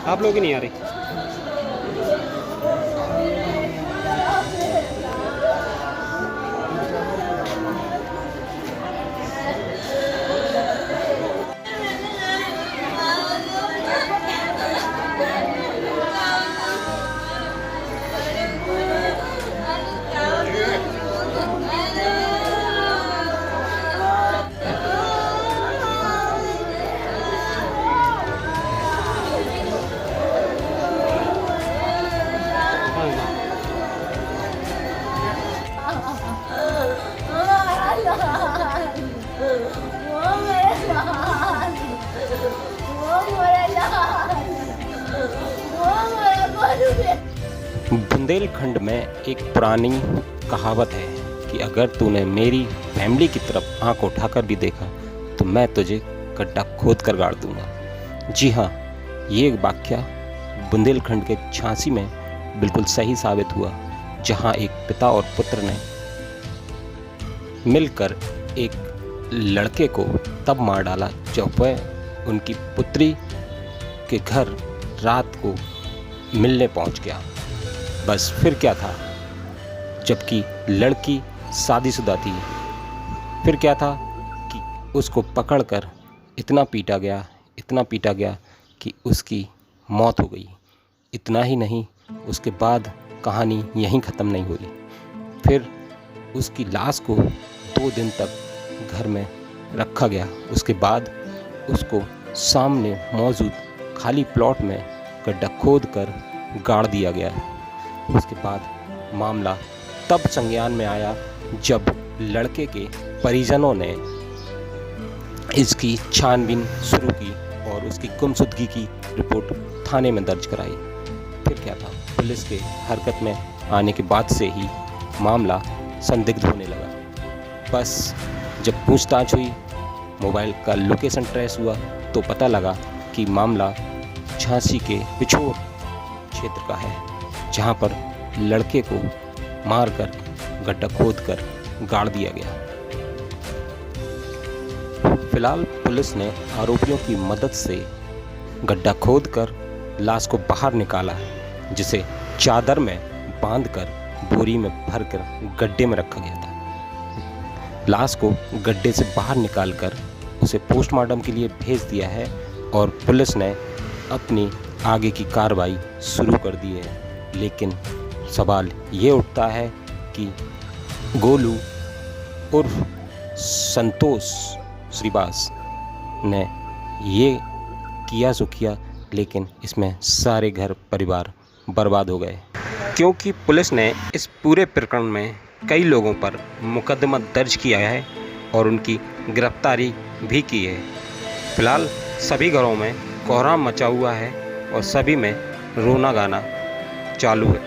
आप लोग ही नहीं आ रही। बुंदेलखंड में एक पुरानी कहावत है कि अगर तूने मेरी फैमिली की तरफ आंख उठाकर भी देखा तो मैं तुझे गड्ढा खोद कर गाड़ दूंगा। जी हाँ, ये वाकया बुंदेलखंड के झांसी में बिल्कुल सही साबित हुआ, जहां एक पिता और पुत्र ने मिलकर एक लड़के को तब मार डाला जब वह उनकी पुत्री के घर रात को मिलने पहुंच गया। बस फिर क्या था, जबकि लड़की शादीशुदा थी, फिर क्या था कि उसको पकड़कर इतना पीटा गया कि उसकी मौत हो गई। इतना ही नहीं, उसके बाद कहानी यहीं ख़त्म नहीं हुई। फिर उसकी लाश को 2 दिन तक घर में रखा गया। उसके बाद उसको सामने मौजूद खाली प्लॉट में गड्ढा खोद कर गाड़ दिया गया। उसके बाद मामला तब संज्ञान में आया जब लड़के के परिजनों ने इसकी छानबीन शुरू की और उसकी गुमशुदगी की रिपोर्ट थाने में दर्ज कराई। फिर क्या था, पुलिस के हरकत में आने के बाद से ही मामला संदिग्ध होने लगा। बस जब पूछताछ हुई, मोबाइल का लोकेशन ट्रेस हुआ तो पता लगा कि मामला झांसी के पिछोर क्षेत्र का है, जहां पर लड़के को मारकर गड्ढा खोदकर गाड़ दिया गया। फिलहाल पुलिस ने आरोपियों की मदद से गड्ढा खोदकर लाश को बाहर निकाला है, जिसे चादर में बांधकर बोरी में भरकर गड्ढे में रखा गया था। लाश को गड्ढे से बाहर निकालकर उसे पोस्टमार्टम के लिए भेज दिया है और पुलिस ने अपनी आगे की कार्रवाई शुरू कर दी है। लेकिन सवाल ये उठता है कि गोलू उर्फ संतोष श्रीवास ने ये किया सो किया, लेकिन इसमें सारे घर परिवार बर्बाद हो गए, क्योंकि पुलिस ने इस पूरे प्रकरण में कई लोगों पर मुकदमा दर्ज किया है और उनकी गिरफ्तारी भी की है। फिलहाल सभी घरों में कोहराम मचा हुआ है और सभी में रोना गाना चालू है।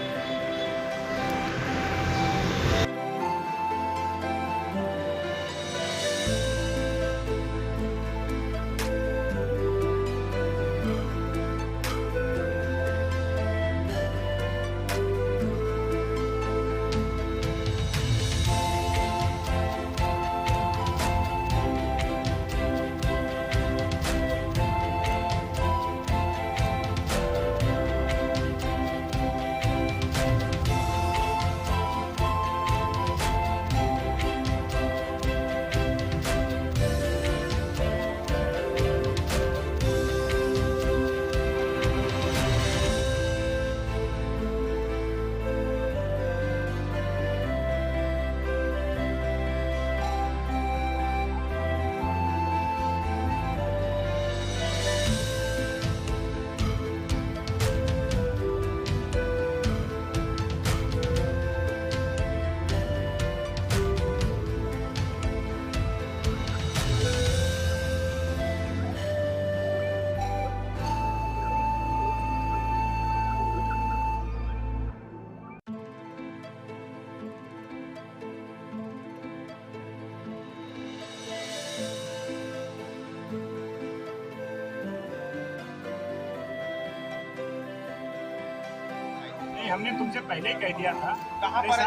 हमने तुमसे पहले ही कह दिया था। कहाँ पर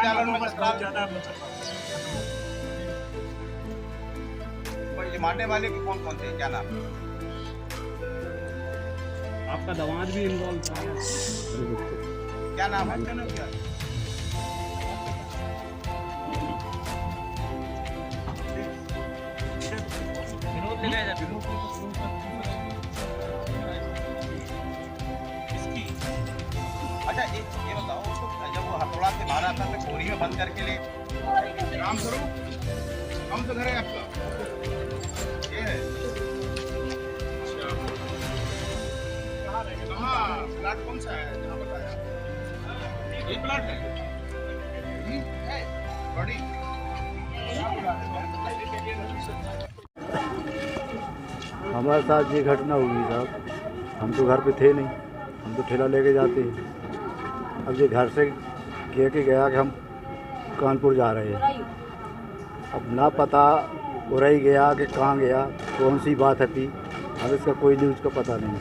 बहुत ज्यादा मारने वाले कौन कौन थे, क्या नाम? आपका दामाद भी इन्वॉल्व था। क्या नाम है? क्या? अच्छा ये बताओ, जब वो हथौड़ा से मारा था तो बोरी में बंद करके ले काम करो। कौन सा घर है आपका? ये है। कहाँ प्लाट कौन सा है जहाँ बताया? ये प्लाट है। बड़ी हमारे साथ ये घटना हुई साहब। हम तो घर पे थे नहीं, हम तो ठेला लेके जाते हैं। अब ये घर से कह के गया कि हम कानपुर जा रहे हैं। अब ना पता उरई गया कि कहाँ गया, कौन सी बात है, अब इसका कोई न्यूज़ का पता नहीं है।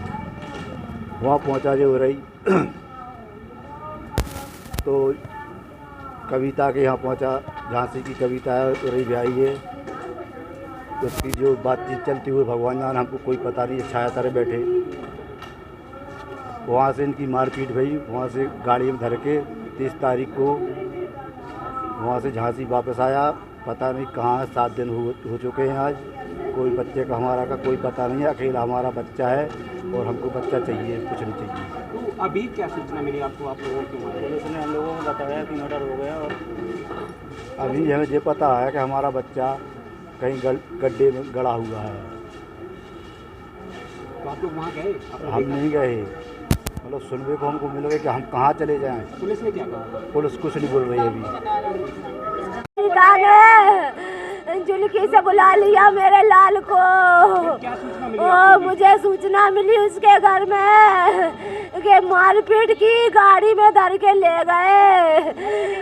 वहाँ पहुँचा जो उरई तो कविता के यहाँ पहुँचा, झांसी की कविता है, उरई भी आई है। तो उसकी जो बातचीत चलती हुई भगवान जान, हमको कोई पता नहीं। छाया तरह बैठे, वहाँ से इनकी मारपीट भई। वहाँ से गाड़ी में धर के 30 तारीख को वहाँ से झांसी वापस आया। पता नहीं कहाँ 7 दिन हो चुके हैं आज। कोई बच्चे का हमारा का कोई पता नहीं है। अकेला हमारा बच्चा है और हमको बच्चा चाहिए, कुछ नहीं चाहिए। तो अभी क्या सूचना मिली आपको, आप लोगों की? पुलिस ने हम लोगों को बताया कि मर्डर हो गया, और अभी हमें ये पता है कि हमारा बच्चा कहीं गड्ढे में गड़ा हुआ है। तो आप लोग वहाँ गए? हम नहीं गए, मतलब सुनने को हमको मिल गया कि हम कहाँ चले जाएं। पुलिस ने क्या कहा? पुलिस कुछ नहीं बोल रही है अभी। जुल्की से बुला लिया मेरे लाल को। क्या सूचना मिली? ओ मुझे सूचना मिली उसके घर में कि मारपीट की, गाड़ी में धर के ले गए,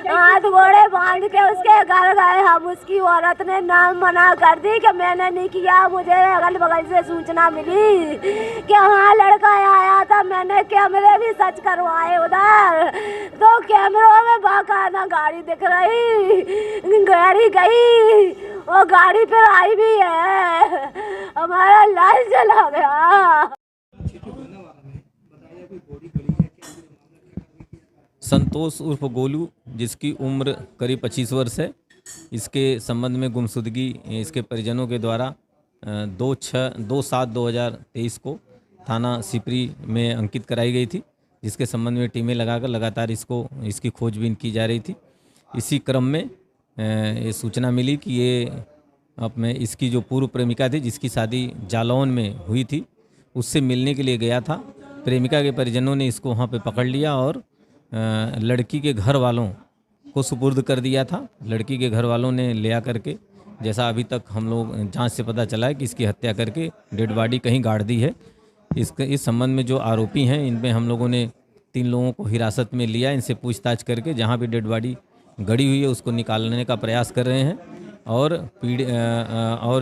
हाथ घोड़े बांध के उसके घर गए। हम उसकी औरत ने नाम मना कर दी कि मैंने नहीं किया। मुझे अगल बगल से सूचना मिली कि हाँ लड़का आया था। मैंने कैमरे भी सर्च करवाए उधर, तो कैमरों में बाकायदा गाड़ी दिख रही। गाड़ी गई, वो गाड़ी फिर आई भी है। हमारा लाल चला गया। संतोष उर्फ गोलू, जिसकी उम्र करीब 25 वर्ष है, इसके संबंध में गुमशुदगी इसके परिजनों के द्वारा 2/7/2023 को थाना सिपरी में अंकित कराई गई थी, जिसके संबंध में टीमें लगाकर लगातार इसकी खोजबीन की जा रही थी। इसी क्रम में ये सूचना मिली कि ये अपने इसकी जो पूर्व प्रेमिका थी, जिसकी शादी जालौन में हुई थी, उससे मिलने के लिए गया था। प्रेमिका के परिजनों ने इसको वहाँ पे पकड़ लिया और लड़की के घर वालों को सुपुर्द कर दिया था। लड़की के घर वालों ने ले आकर के, जैसा अभी तक हम लोग जांच से पता चला है कि इसकी हत्या करके डेड बॉडी कहीं गाड़ दी है। इस संबंध में जो आरोपी हैं, इनमें हम लोगों ने 3 लोगों को हिरासत में लिया। इनसे पूछताछ करके जहाँ भी डेड बॉडी गड़ी हुई है उसको निकालने का प्रयास कर रहे हैं। और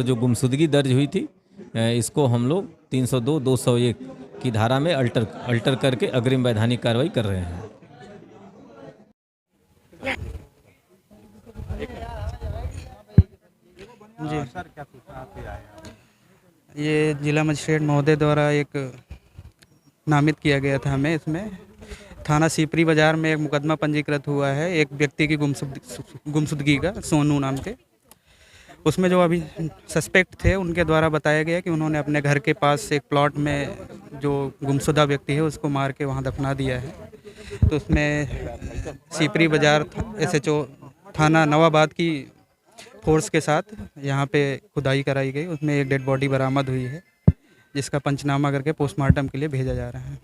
जो गुमशुदगी दर्ज हुई थी, इसको हम लोग 302, 201 की धारा में अल्टर करके अग्रिम वैधानिक कार्रवाई कर रहे हैं। जी सर, क्या सूचना आपके आए? ये जिला मजिस्ट्रेट महोदय द्वारा एक नामित किया गया था हमें। इसमें थाना सीपरी बाज़ार में एक मुकदमा पंजीकृत हुआ है एक व्यक्ति की गुमशुदगी का, सोनू नाम के। उसमें जो अभी सस्पेक्ट थे उनके द्वारा बताया गया कि उन्होंने अपने घर के पास एक प्लॉट में जो गुमशुदा व्यक्ति है उसको मार के वहाँ दफना दिया है। तो उसमें सीपरी बाज़ार SHO थाना नवाबाद की फोर्स के साथ यहाँ पे खुदाई कराई गई। उसमें एक डेड बॉडी बरामद हुई है, जिसका पंचनामा करके पोस्टमार्टम के लिए भेजा जा रहा है।